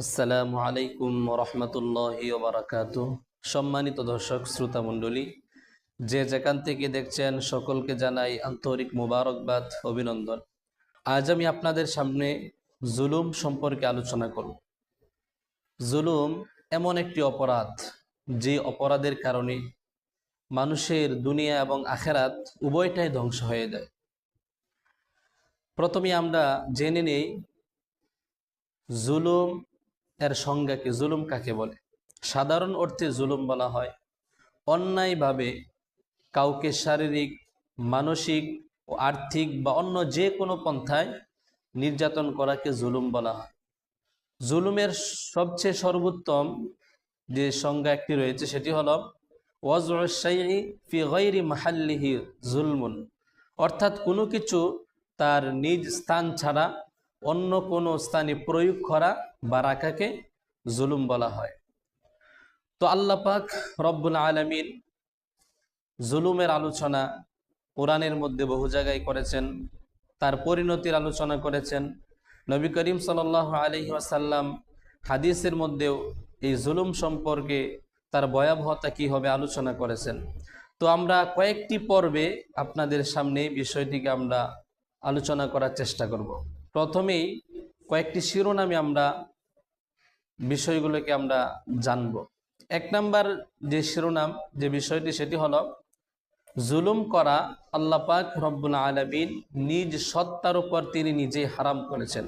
আসসালামু আলাইকুম রহমতুল্লাহি ওবারাকাতুহ। সম্মানিত দর্শক শ্রোতা মণ্ডলী, যে যেখান থেকে দেখছেন সকলকে জানাই আন্তরিক মোবারকবাদ, অভিনন্দন। আজ আমি আপনাদের সামনে জুলুম সম্পর্কে আলোচনা করব। জুলুম এমন একটি অপরাধ, যে অপরাধের কারণে মানুষের দুনিয়া এবং আখেরাত উভয়টাই ধ্বংস হয়ে যায়। প্রথমে আমরা জেনে নেই জুলুম এর সংজ্ঞা কি, জুলুম কাকে বলে। সাধারণ অর্থে জুলুম বলা হয় অন্যায়ভাবে কাউকে শারীরিক, মানসিক ও আর্থিক বা অন্য যে কোনো পন্থায় নির্যাতন করাকে জুলুম বলা হয়। জুলুমের সবচেয়ে সর্বোত্তম যে সংজ্ঞা একটি রয়েছে, সেটি হলো ওয়াজউশ শাইই ফি গায়রি মাহাল্লিহি জুলমুন, অর্থাৎ কোনো কিছু তার নিজ স্থান ছাড়া অন্য কোনো স্থানে প্রয়োগ করা বা রাখাকে জুলুম বলা হয়। তো আল্লাহ পাক রব্বুল আলামিন জুলুমের আলোচনা কোরআনের মধ্যে বহু জায়গায় করেছেন, তার পরিণতির আলোচনা করেছেন। নবী করিম সাল্লাল্লাহু আলাইহি ওয়াসাল্লাম হাদিসের মধ্যেও এই জুলুম সম্পর্কে, তার ভয়াবহতা কী হবে আলোচনা করেছেন। তো আমরা কয়েকটি পর্বে আপনাদের সামনে বিষয়টিকে আমরা আলোচনা করার চেষ্টা করব। প্রথমেই কয়েকটি শিরোনামে আমরা বিষয়গুলোকে আমরা জানব। এক নাম্বার যে শিরোনাম, যে বিষয়টি, সেটি হলো জুলুম করা আল্লাহ পাক রব্বুল আলামিন নিজ সত্তার উপর তিনি নিজেই হারাম করেছেন।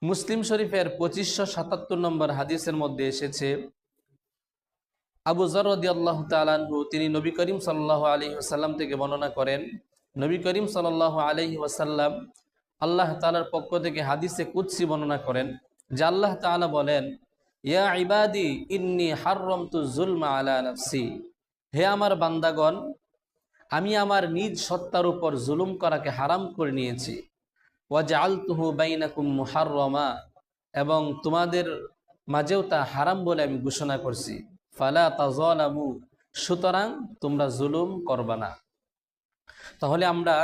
মুসলিম শরীফের 2577 নম্বর হাদিসের মধ্যে এসেছে, আবু যর রাদিয়াল্লাহু তাআলা আনহু তিনি নবী করিম সাল্লাল্লাহু আলাইহি ওয়াসাল্লাম থেকে বর্ণনা করেন, নবী করিম সাল্লাল্লাহু আলাইহি ওয়াসাল্লাম আল্লাহ তাআলার পক্ষ থেকে হাদিসে কুদসি বর্ণনা করেন যে আল্লাহ তাআলা বলেন, ইয়া ইবাদি ইন্নী হাররামতু যুলমা আলা নাফসি, হে আমার বান্দাগণ, আমি আমার নিজ সত্তার উপর জুলুম করাকে হারাম করে নিয়েছি। ওয়াজআলতুহু বাইনাকুম মুহাররামা, এবং তোমাদের মাঝেও তা হারাম বলে আমি ঘোষণা করছি। ফালা তাযালামু, সুতরাং তোমরা জুলুম করবা না। তাহলে আমরা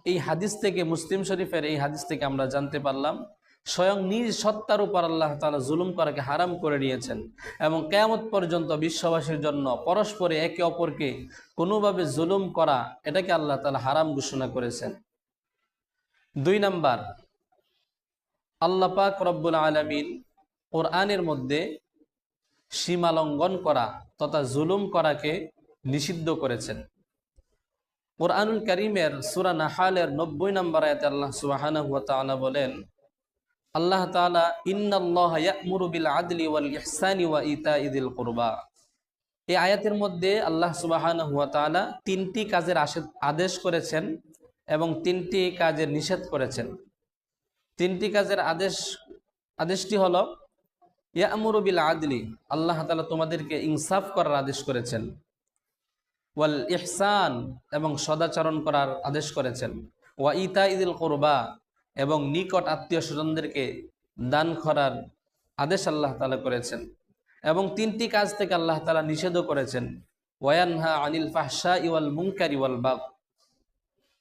এই হাদিস থেকে, মুসলিম শরীফের এই হাদিস থেকে আমরা জানতে পারলাম স্বয়ং নিজ সত্তার উপর আল্লাহ তাআলা জুলুম করাকে হারাম করে নিয়েছেন, এবং কিয়ামত পর্যন্ত বিশ্ববাসীর জন্য পরস্পরে একে অপরকে কোনোভাবে জুলুম করা, এটাকে আল্লাহ তাআলা হারাম ঘোষণা করেছেন। দুই নাম্বার, আল্লাহ পাক রব্বুল আলামিন কোরআনের মধ্যে সীমা লঙ্ঘন করা তথা জুলুম করাকে নিষিদ্ধ করেছেন। কুরআনুল কারীমের সূরা নাহালের 90 নম্বর আয়াতে আল্লাহ সুবহানাহু ওয়া তাআলা বলেন, আল্লাহ তাআলা ইন্নাল্লাহা ইয়া'মুরু বিল আদলি ওয়াল ইহসানি ওয়া ইতা'i যিল কুরবা, এই আয়াতের মধ্যে আল্লাহ সুবহানাহু ওয়া তাআলা তিনটি কাজের আদেশ করেছেন এবং তিনটি কাজের নিষেধ করেছেন। তিনটি কাজের আদেশটি হলো ইয়া'মুরু বিল আদলি, আল্লাহ তাআলা তোমাদেরকে ইনসাফ করার আদেশ করেছেন। ওয়াল ইহসান, এবং সদাচরণ করার আদেশ করেছেন। ওয়া ইতা'i যিল কুরবা, এবং নিকট আত্মীয় স্বজনদেরকে দান করার আদেশ আল্লাহ তাআলা করেছেন। এবং তিনটি কাজ থেকে আল্লাহ তাআলা নিষেধও করেছেন। ওয়ায়ানহা আনিল ফাহশাই ওয়াল মুনকারি ওয়াল বাগয়,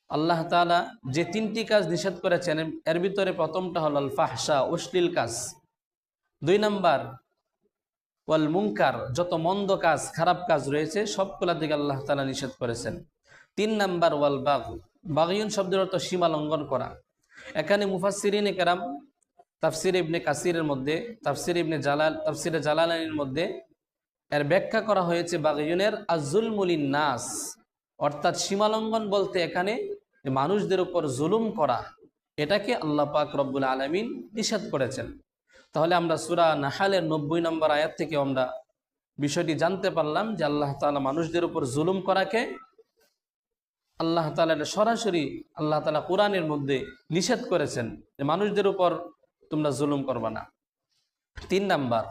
আল্লাহ তাআলা যে তিনটি কাজ নিষেধ করেছেন এর ভিতরে প্রথমটা হল আল ফাহশা, অশ্লীল কাজ। দুই নাম্বার ওয়াল মুনকার, যত মন্দ কাজ, খারাপ কাজ রয়েছে সবগুলা থেকে আল্লাহ তাআলা নিষেধ করেছেন। তিন নাম্বার ওয়াল বাগয়, বাগয়ুন শব্দের অর্থ সীমা লঙ্ঘন করা। এখানে মুফাসসিরিনে কেরাম তাফসির ইবনে কাসিরের মধ্যে, তাফসিরে জালালাইনের মধ্যে এর ব্যাখ্যা করা হয়েছে বাগয়ুনের আয-যুলমু লিন-নাস, অর্থাৎ সীমালঙ্ঘন বলতে এখানে মানুষদের উপর জুলুম করা, এটাকে আল্লাহ পাক রব্বুল আলামিন নিষেধ করেছেন। তাহলে আমরা সূরা নাহালের 90 নম্বর আয়াত থেকে আমরা বিষয়টি জানতে পারলাম যে আল্লাহ তাআলা মানুষদের উপর জুলুম করাকে আল্লাহ তাআলা সরাসরি আল্লাহ তাআলা কোরআনের মধ্যে নিষেধ করেছেন যে মানুষদের উপর তোমরা জুলুম করবা না। তিন নাম্বার,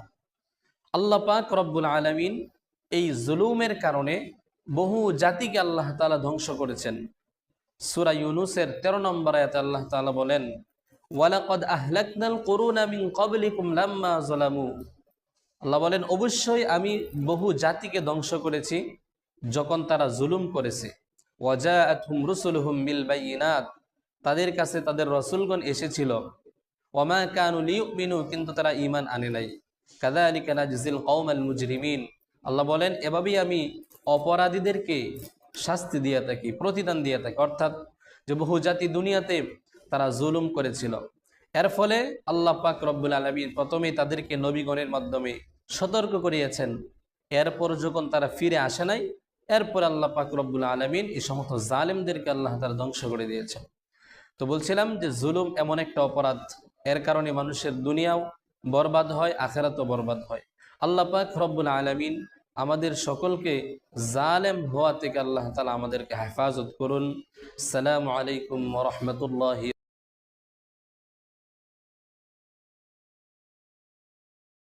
আল্লাহ পাক রব্বুল আলামিন এই জুলুমের কারণে বহু জাতিকে আল্লাহ তাআলা ধ্বংস করেছেন। সূরা ইউনূসের 13 নম্বর আয়াতে আল্লাহ তাআলা বলেন, ওয়ালাকাদ আহলাকনাল কুরুনা মিন ক্বাবলিকুম লাম্মা যালামু, আল্লাহ বলেন অবশ্যই আমি বহু জাতিকে ধ্বংস করেছি যখন তারা জুলুম করেছে। ওয়াজাআতহুম রুসুলুহুম বিল বায়িনাত, তাদের কাছে তাদের রাসূলগণ এসেছিল ওমা কানু লিউমিনু, কিন্তু তারা ঈমান আনে নাই। কাযালিকা নাজজিল কওমাল মুজরিমিন, আল্লাহ বলেন এভাবেই আমি অপরাধীদেরকে শাস্তি দিয়ে থাকি, প্রতিদান দিয়ে থাকি। অর্থাৎ যে বহু জাতি দুনিয়াতে তারা জুলুম করেছিল, এর ফলে আল্লাহ পাক রব্বুল আলামিন প্রথমেই তাদেরকে নবীগণের মাধ্যমে সতর্ক করিয়েছেন। এরপর যখন তারা ফিরে আসে নাই, এরপর আল্লাহ পাক রব্বুল আলামিন এই সমস্ত জালেমদেরকে আল্লাহ তাআলা ধ্বংস করে দিয়েছেন। তো বলছিলাম যে জুলুম এমন একটা অপরাধ, এর কারণে মানুষের দুনিয়াও বরবাদ হয়, আখিরাতও বরবাদ হয়। আল্লাহ পাক রব্বুল আলামিন আমাদের সকলকে জালেম হওয়া থেকে আল্লাহ তাআলা আমাদেরকে হেফাজত করুন। আসসালামু আলাইকুম ওয়া রাহমাতুল্লাহি।